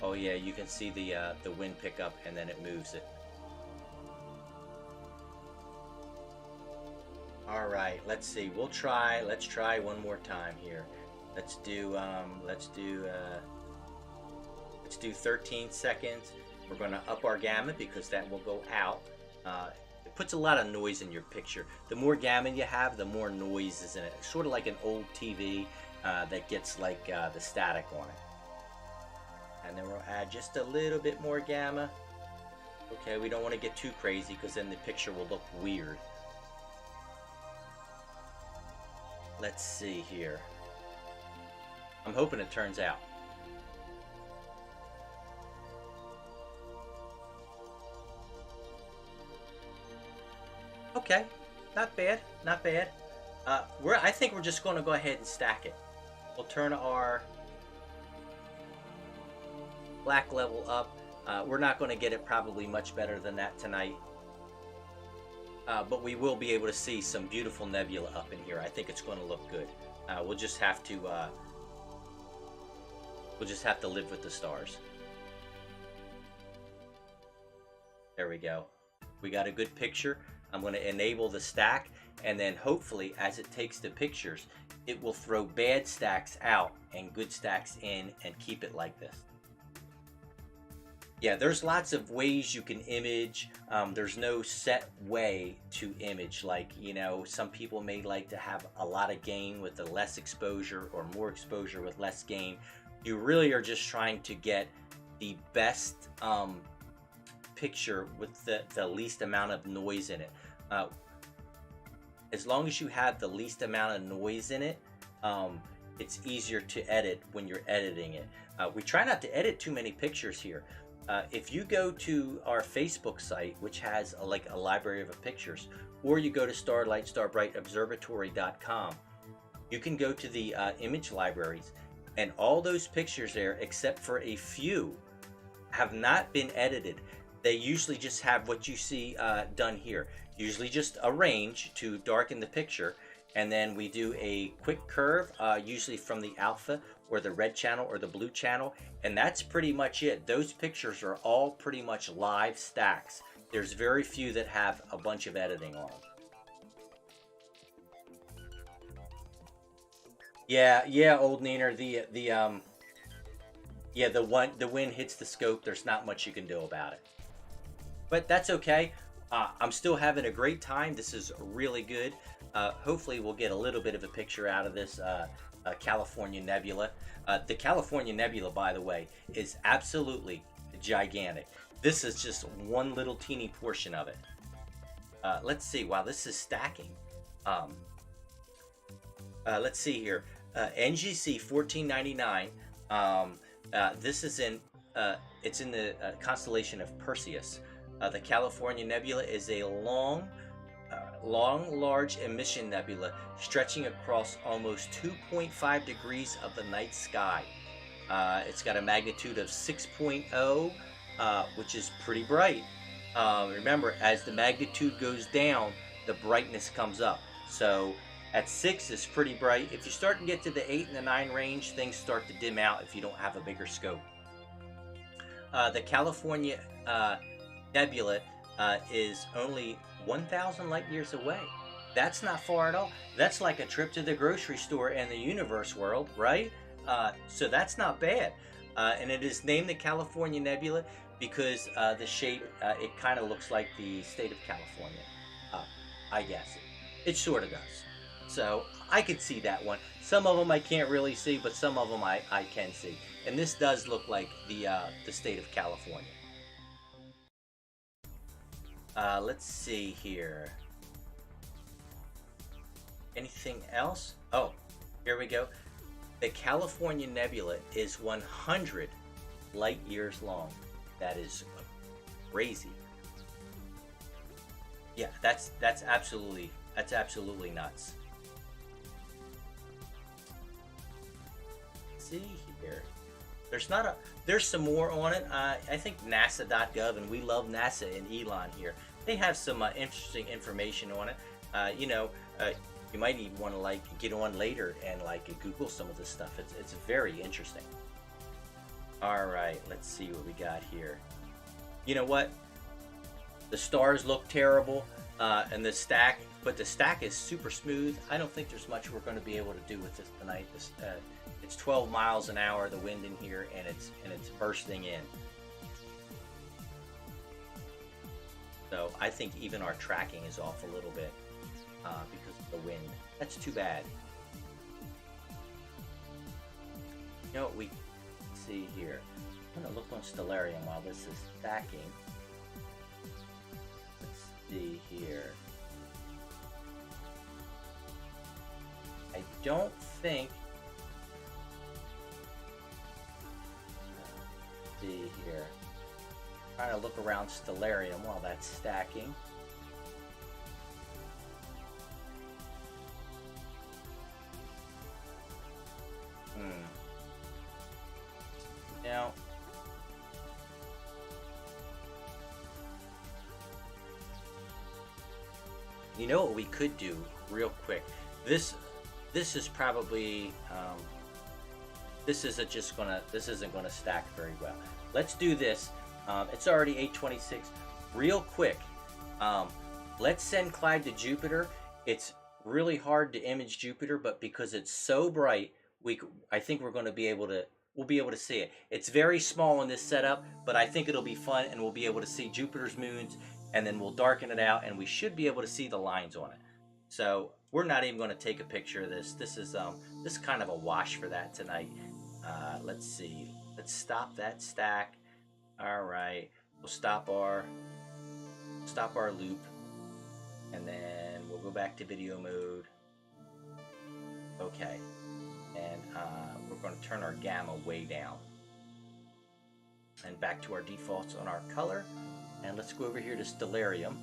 Oh yeah, you can see the wind pickup and then it moves it. All right, let's see. Let's try one more time here. Let's do 13 seconds. We're going to up our gamma because that will go out. It puts a lot of noise in your picture. The more gamma you have, the more noise is in it. It's sort of like an old TV that gets like the static on it. And then we'll add just a little bit more gamma. Okay, we don't want to get too crazy because then the picture will look weird. Let's see here. I'm hoping it turns out. Okay, not bad, not bad. I think we're just going to go ahead and stack it. We'll turn our black level up. We're not going to get it probably much better than that tonight. But we will be able to see some beautiful nebula up in here. I think it's going to look good. We'll just have to live with the stars. There we go. We got a good picture. I'm going to enable the stack, and then hopefully as it takes the pictures, it will throw bad stacks out and good stacks in and keep it like this. Yeah, there's lots of ways you can image. There's no set way to image. Like, you know, some people may like to have a lot of gain with the less exposure or more exposure with less gain. You really are just trying to get the best picture with the least amount of noise in it. As long as you have the least amount of noise in it, it's easier to edit when you're editing it. We try not to edit too many pictures here. If you go to our Facebook site, which has like a library of pictures, or you go to starlightstarbrightobservatory.com, you can go to the image libraries, and all those pictures there, except for a few, have not been edited. They usually just have what you see done here. Usually just a range to darken the picture, and then we do a quick curve, usually from the alpha or the red channel or the blue channel, and that's pretty much it. Those pictures are all pretty much live stacks. There's very few that have a bunch of editing on them. Yeah, old Neener, the wind hits the scope. There's not much you can do about it. But that's okay. I'm still having a great time. This is really good. Hopefully we'll get a little bit of a picture out of this California Nebula. The California Nebula, by the way, is absolutely gigantic. This is just one little teeny portion of it. Let's see. Wow, this is stacking. Let's see here. NGC 1499. This is in it's in the constellation of Perseus. The California Nebula is a long, large emission nebula stretching across almost 2.5 degrees of the night sky. It's got a magnitude of 6.0, which is pretty bright. Remember, as the magnitude goes down, the brightness comes up. So At 6 is pretty bright. If you start to get to the 8 and the 9 range, things start to dim out if you don't have a bigger scope. The California Nebula is only 1,000 light years away. That's not far at all. That's like a trip to the grocery store in the universe world, right? So that's not bad. And it is named the California Nebula because the shape, it kind of looks like the state of California. I guess it sort of does. So I could see that one. Some of them I can't really see, but some of them I can see. And this does look like the state of California. Let's see here. Anything else? Oh, here we go. The California Nebula is 100 light years long. That is crazy. Yeah, that's absolutely nuts. Let's see here. There's some more on it. I think NASA.gov, and we love NASA and Elon here. They have some interesting information on it. You might even want to get on later and Google some of this stuff. It's very interesting. All right, let's see what we got here. You know what? The stars look terrible, and the stack is super smooth. I don't think there's much we're going to be able to do with this tonight. It's 12 miles an hour, the wind in here, and it's bursting in. So I think even our tracking is off a little bit because of the wind. That's too bad. You know what we see here? I'm going to look on Stellarium while this is stacking. Let's see here. I don't think... Let's see here. Trying to look around Stellarium while that's stacking. Now, you know what we could do real quick? This is probably this isn't gonna stack very well. Let's do this. It's already 8:26. Real quick, let's send Clyde to Jupiter. It's really hard to image Jupiter, but because it's so bright, I think we'll be able to see it. It's very small in this setup, but I think it'll be fun, and we'll be able to see Jupiter's moons, and then we'll darken it out, and we should be able to see the lines on it. So we're not even going to take a picture of this. This is kind of a wash for that tonight. Let's see. Let's stop that stack. All right, we'll stop our loop, and then we'll go back to video mode. Okay, and we're going to turn our gamma way down, and back to our defaults on our color. And let's go over here to Stellarium.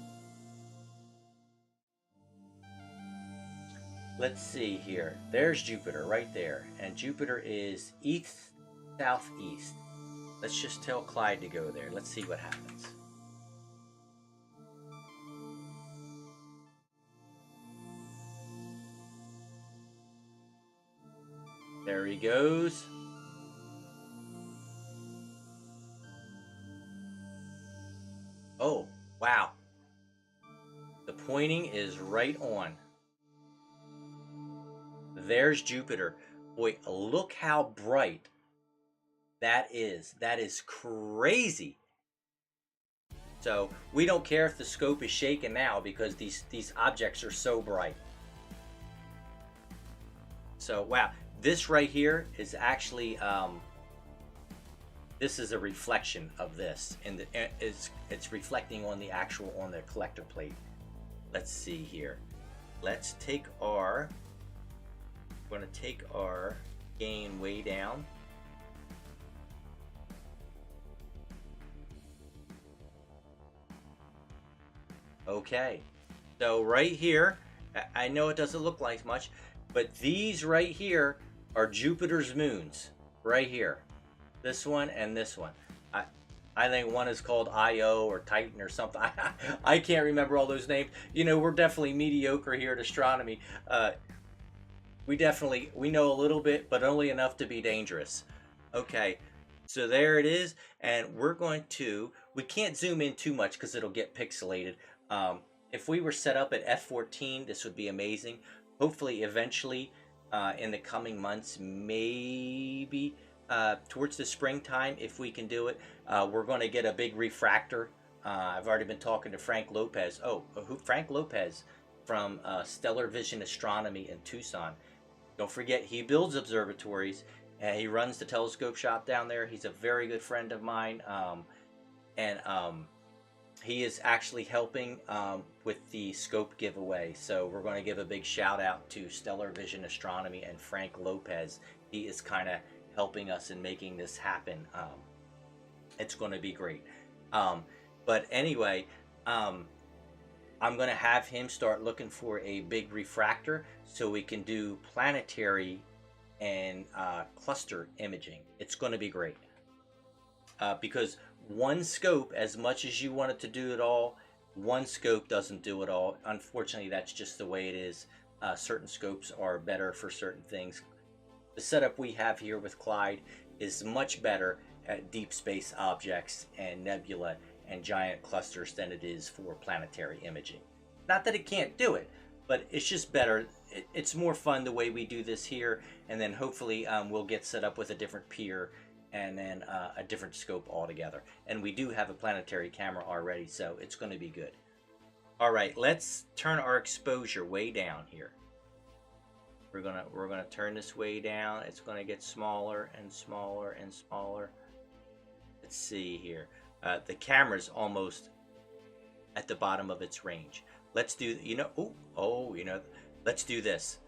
Let's see here. There's Jupiter right there, and Jupiter is east southeast. Let's just tell Clyde to go there. Let's see what happens. There he goes. Oh, wow. The pointing is right on. There's Jupiter. Boy, look how bright that is. That is crazy. So we don't care if the scope is shaking now because these objects are so bright. So wow, this right here is actually this is a reflection of this, and it's reflecting on the collector plate. Let's see here. Let's take our. We're going to take our gain way down. Okay, so right here, I know it doesn't look like much, but these right here are Jupiter's moons, right here. This one and this one. I think one is called Io or Titan or something. I can't remember all those names. You know, we're definitely mediocre here at astronomy. we know a little bit, but only enough to be dangerous. Okay, so there it is, and we can't zoom in too much because it'll get pixelated. Um, if we were set up at f14, this would be amazing. Hopefully, eventually, in the coming months, maybe towards the springtime, if we can do it, we're going to get a big refractor. I've already been talking to Frank Lopez. Frank Lopez from Stellar Vision Astronomy in Tucson. Don't forget, he builds observatories and he runs the telescope shop down there. He's a very good friend of mine. And he is actually helping with the scope giveaway. So we're going to give a big shout out to Stellar Vision Astronomy and Frank Lopez. He is kind of helping us in making this happen. It's going to be great. But anyway, I'm going to have him start looking for a big refractor so we can do planetary and cluster imaging. It's going to be great. Because one scope, as much as you want it to do it all, one scope doesn't do it all. Unfortunately, that's just the way it is. Certain scopes are better for certain things. The setup we have here with Clyde is much better at deep space objects and nebula and giant clusters than it is for planetary imaging. Not that it can't do it, but it's just better. It's more fun the way we do this here, and then hopefully we'll get set up with a different pier and then a different scope altogether. And we do have a planetary camera already, so it's going to be good. All right, let's turn our exposure way down here. We're gonna turn this way down. It's gonna get smaller and smaller and smaller. Let's see here. The camera's almost at the bottom of its range. Let's do, let's do this.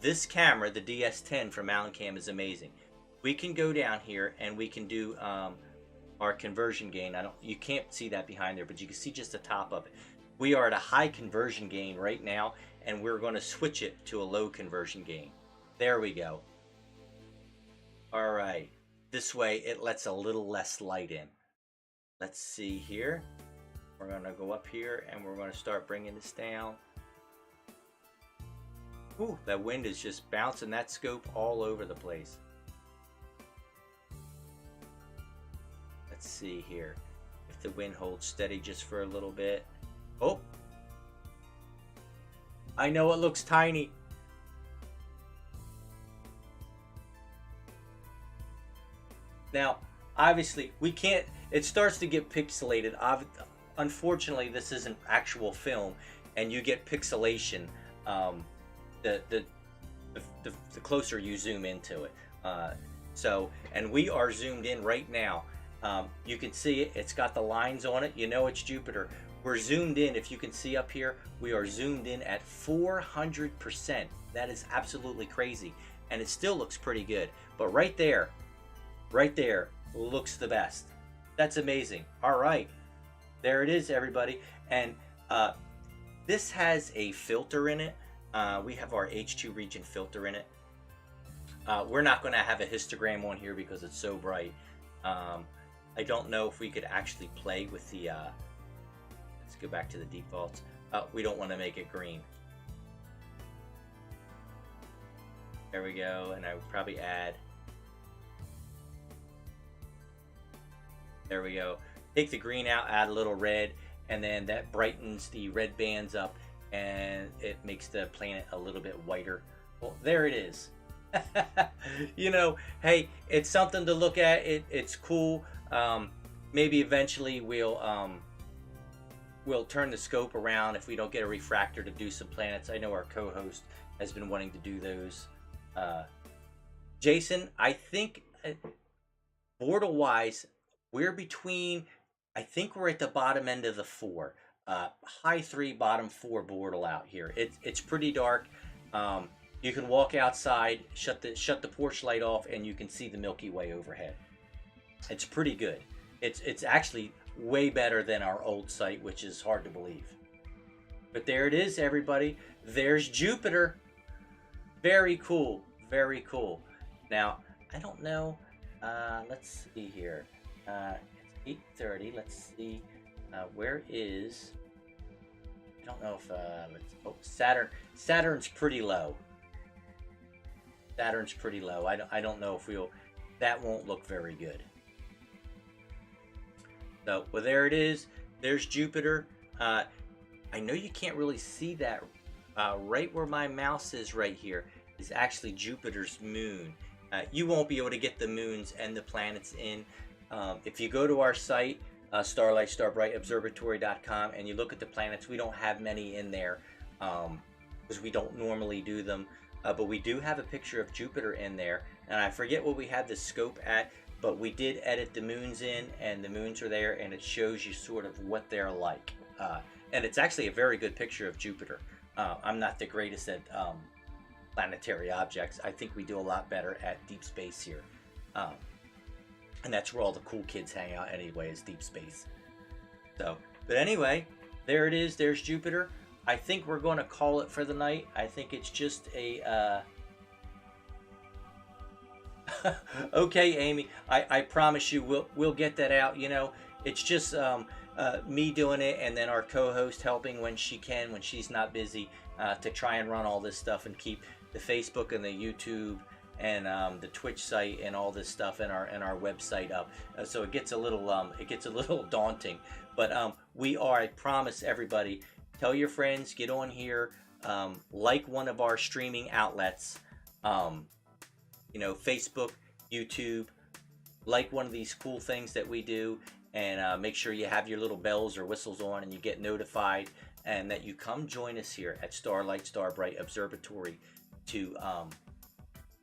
This camera, the DS10 from Allen-Cam, is amazing. We can go down here and we can do our conversion gain. You can't see that behind there, but you can see just the top of it. We are at a high conversion gain right now, and we're going to switch it to a low conversion gain. There we go. All right. This way it lets a little less light in. Let's see here. We're going to go up here and we're going to start bringing this down. Ooh, that wind is just bouncing that scope all over the place. Let's see here. If the wind holds steady just for a little bit. Oh, I know it looks tiny. Now, obviously, we can't, it starts to get pixelated. Unfortunately, this isn't actual film, and you get pixelation the closer you zoom into it. And we are zoomed in right now. You can see it, it's got the lines on it. You know it's Jupiter. We're zoomed in. If you can see up here, we are zoomed in at 400%. That is absolutely crazy. And it still looks pretty good. But right there looks the best. That's amazing. All right. There it is, everybody. And this has a filter in it. We have our H2 region filter in it. We're not going to have a histogram on here because it's so bright. I don't know if we could actually play with the... let's go back to the defaults. We don't want to make it green. There we go. And I would probably add... There we go. Take the green out, add a little red, and then that brightens the red bands up and it makes the planet a little bit whiter. Well, there it is. You know, hey, it's something to look at. It's cool. Maybe eventually we'll turn the scope around if we don't get a refractor to do some planets. I know our co-host has been wanting to do those. Jason, I think Bortle wise, we're between, I think we're at the bottom end of the 4. High 3, bottom 4 Bortle out here. It's pretty dark. You can walk outside, shut the porch light off, and you can see the Milky Way overhead. It's pretty good. It's actually way better than our old site, which is hard to believe. But there it is, everybody. There's Jupiter. Very cool. Very cool. Now, I don't know. Let's see here. It's 8:30. Let's see. Where is... I don't know if... Saturn. Saturn's pretty low. Saturn's pretty low. I don't know if that won't look very good. So, well, there it is. There's Jupiter. I know you can't really see that. Right where my mouse is right here is actually Jupiter's moon. You won't be able to get the moons and the planets in. If you go to our site, starlightstarbrightobservatory.com, and you look at the planets, we don't have many in there because we don't normally do them. But we do have a picture of Jupiter in there, and I forget what we had the scope at, but we did edit the moons in, and the moons are there, and it shows you sort of what they're like. And it's actually a very good picture of Jupiter. I'm not the greatest at planetary objects. I think we do a lot better at deep space here. And that's where all the cool kids hang out anyway, is deep space. So, but anyway, there it is. There's Jupiter. I think we're going to call it for the night. I think it's just a... Okay, Amy, I promise you we'll get that out. You know, it's just me doing it, and then our co-host helping when she can, when she's not busy, to try and run all this stuff and keep the Facebook and the YouTube and the Twitch site and all this stuff and our website up. So it gets a little daunting, but we are. I promise everybody. Tell your friends, get on here, like one of our streaming outlets, you know, Facebook, YouTube, like one of these cool things that we do, and make sure you have your little bells or whistles on and you get notified, and that you come join us here at Starlight Starbright Observatory to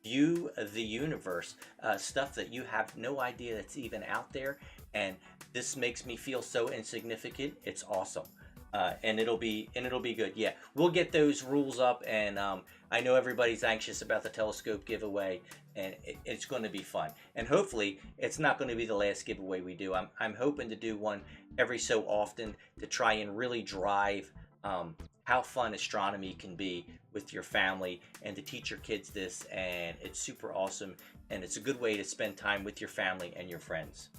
view the universe, stuff that you have no idea that's even out there, and this makes me feel so insignificant. It's awesome. And it'll be good. Yeah, we'll get those rules up, and I know everybody's anxious about the telescope giveaway, and it's going to be fun. And hopefully, it's not going to be the last giveaway we do. I'm hoping to do one every so often to try and really drive how fun astronomy can be with your family, and to teach your kids this. And it's super awesome, and it's a good way to spend time with your family and your friends.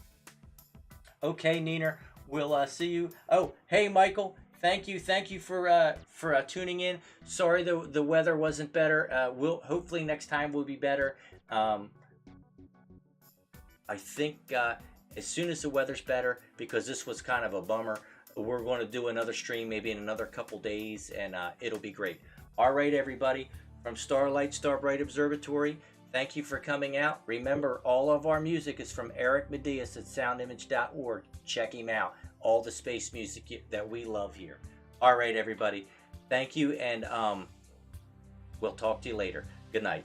Okay, Nina. We'll see you. Oh, hey, Michael. Thank you for tuning in. Sorry the weather wasn't better. We'll hopefully next time will be better. I think as soon as the weather's better, because this was kind of a bummer, we're going to do another stream maybe in another couple days, and it'll be great. All right, everybody, from Starlight Starbright Observatory. Thank you for coming out. Remember, all of our music is from Eric Medias at soundimage.org. Check him out. All the space music that we love here. All right, everybody. Thank you, and we'll talk to you later. Good night.